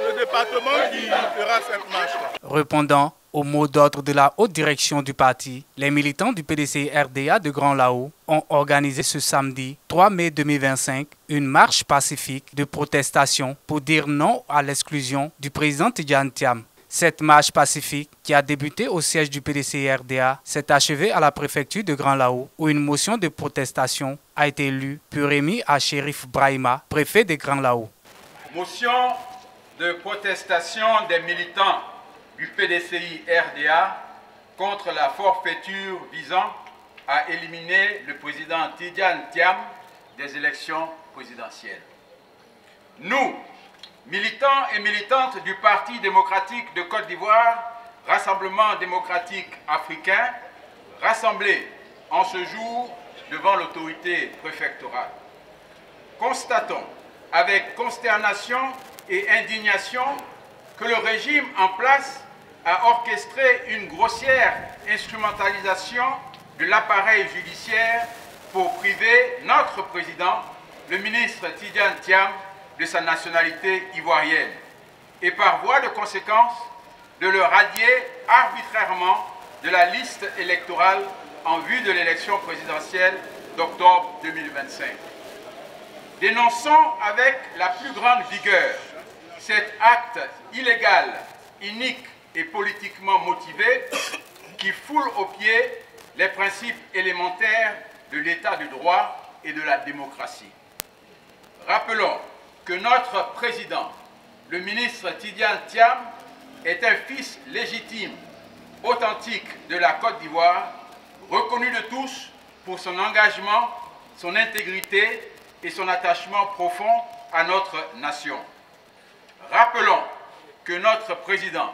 le département qui fera cette marche. Répondant au mot d'ordre de la haute direction du parti, les militants du PDCI-RDA de Grand Lao ont organisé ce samedi 3 mai 2025 une marche pacifique de protestation pour dire non à l'exclusion du président Tidjane Thiam. Cette marche pacifique, qui a débuté au siège du PDCI-RDA, s'est achevée à la préfecture de Grand Lao, où une motion de protestation a été lue puis remise à Chérif Brahima, préfet de Grand Lao. Motion de protestation des militants du PDCI-RDA contre la forfaiture visant à éliminer le président Tidjane Thiam des élections présidentielles. Nous, militants et militantes du Parti démocratique de Côte d'Ivoire, Rassemblement démocratique africain, rassemblés en ce jour devant l'autorité préfectorale, constatons avec consternation et indignation que le régime en place a orchestré une grossière instrumentalisation de l'appareil judiciaire pour priver notre président, le ministre Tidjane Thiam, de sa nationalité ivoirienne et par voie de conséquence de le radier arbitrairement de la liste électorale en vue de l'élection présidentielle d'octobre 2025. Dénonçons avec la plus grande vigueur cet acte illégal, inique et politiquement motivé qui foule aux pieds les principes élémentaires de l'état de droit et de la démocratie. Rappelons que notre président, le ministre Tidjane Thiam, est un fils légitime, authentique de la Côte d'Ivoire, reconnu de tous pour son engagement, son intégrité et son attachement profond à notre nation. Rappelons que notre président,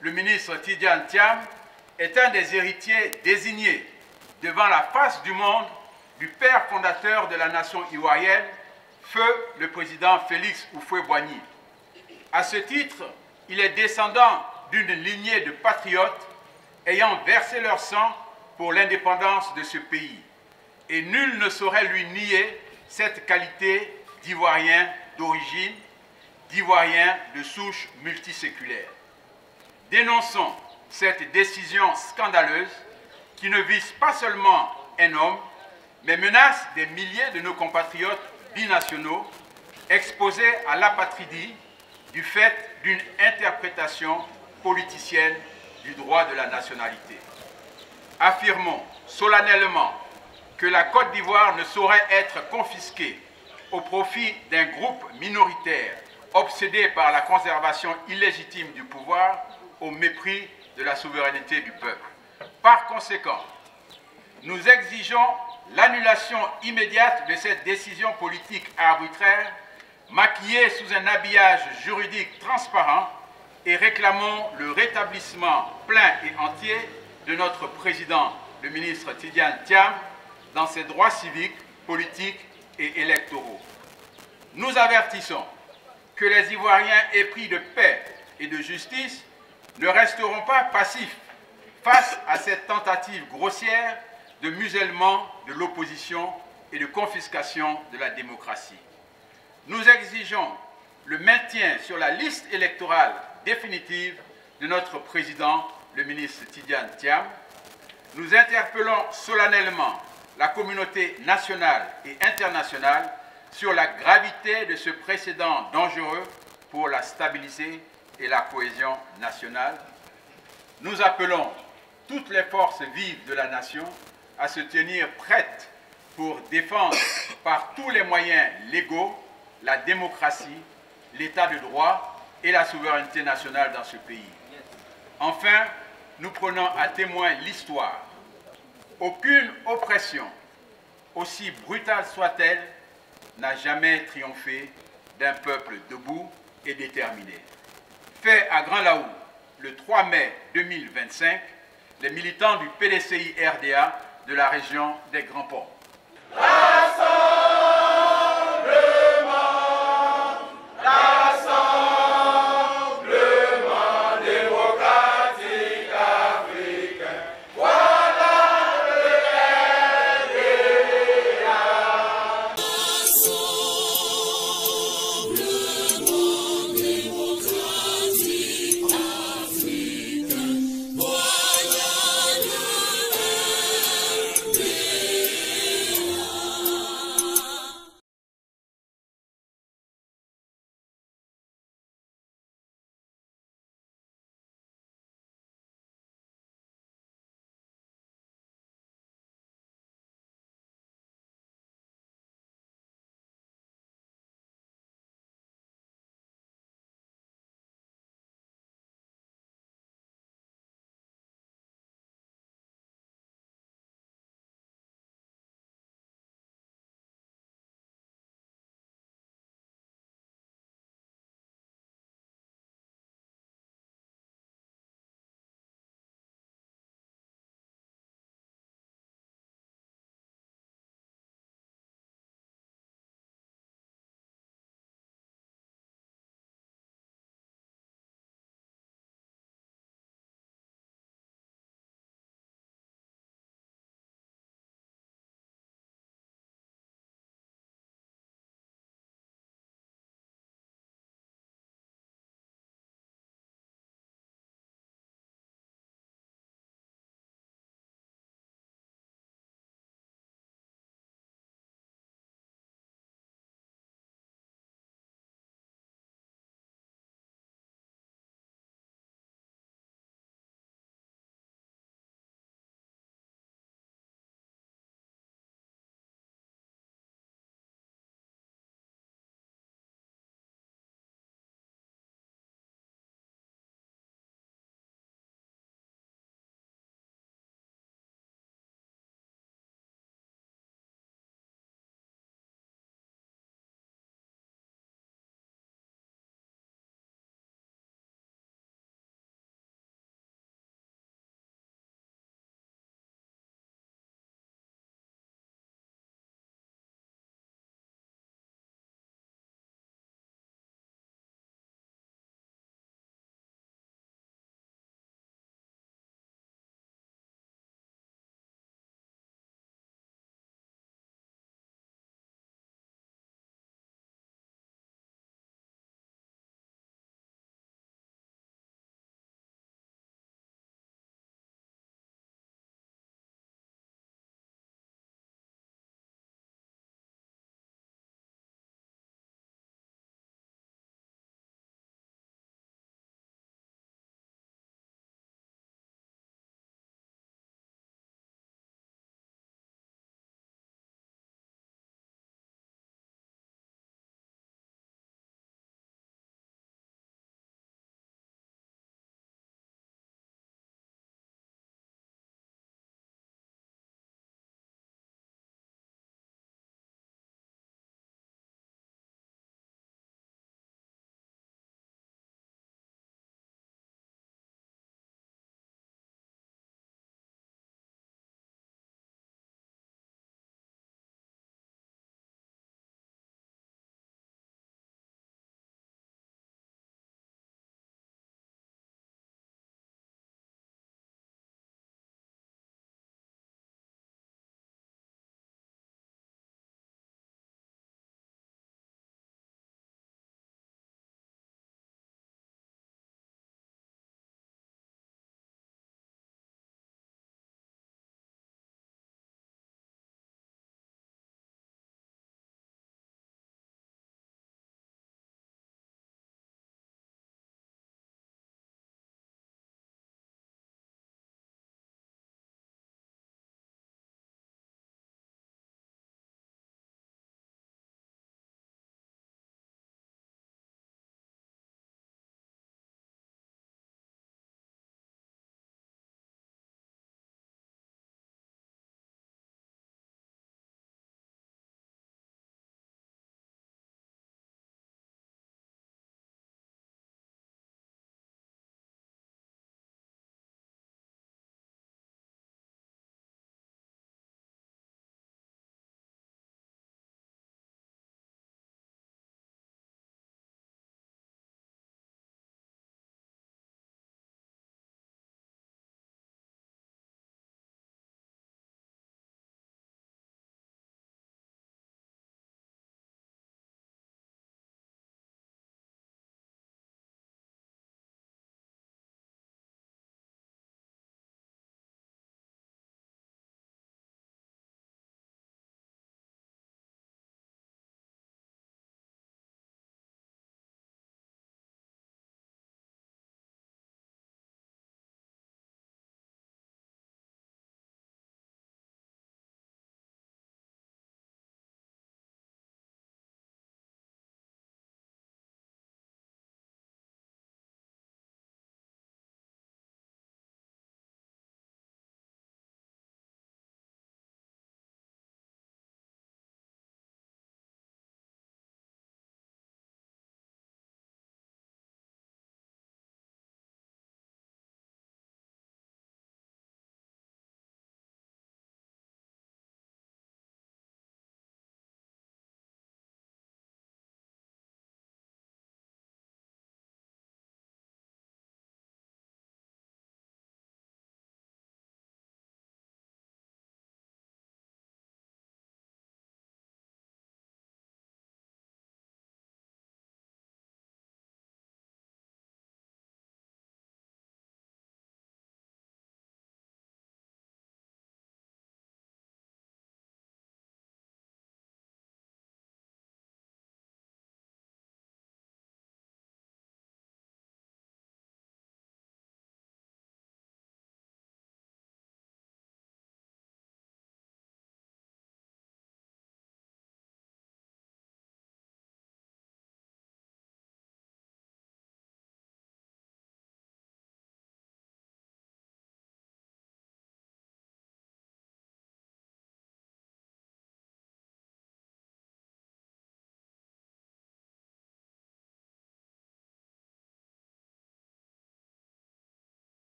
le ministre Tidjane Thiam, est un des héritiers désignés devant la face du monde du père fondateur de la nation ivoirienne, feu le président Félix Houphouët-Boigny. À ce titre, il est descendant d'une lignée de patriotes ayant versé leur sang pour l'indépendance de ce pays. Et nul ne saurait lui nier cette qualité d'Ivoirien d'origine, d'Ivoirien de souche multiséculaire. Dénonçons cette décision scandaleuse qui ne vise pas seulement un homme, mais menace des milliers de nos compatriotes binationaux exposés à l'apatridie du fait d'une interprétation politicienne du droit de la nationalité. Affirmons solennellement que la Côte d'Ivoire ne saurait être confisquée au profit d'un groupe minoritaire obsédé par la conservation illégitime du pouvoir au mépris de la souveraineté du peuple. Par conséquent, nous exigeons l'annulation immédiate de cette décision politique arbitraire, maquillée sous un habillage juridique transparent, et réclamons le rétablissement plein et entier de notre président, le ministre Tidjane Thiam, dans ses droits civiques, politiques et électoraux. Nous avertissons que les Ivoiriens épris de paix et de justice ne resteront pas passifs face à cette tentative grossière de musellement de l'opposition et de confiscation de la démocratie. Nous exigeons le maintien sur la liste électorale définitive de notre président, le ministre Tidjane Thiam. Nous interpellons solennellement la communauté nationale et internationale sur la gravité de ce précédent dangereux pour la stabilité et la cohésion nationale. Nous appelons toutes les forces vives de la nation à se tenir prêtes pour défendre par tous les moyens légaux la démocratie, l'état de droit et la souveraineté nationale dans ce pays. Enfin, nous prenons à témoin l'histoire. Aucune oppression, aussi brutale soit-elle, n'a jamais triomphé d'un peuple debout et déterminé. Fait à Grand Laou le 3 mai 2025, les militants du PDCI-RDA de la région des Grands Ports.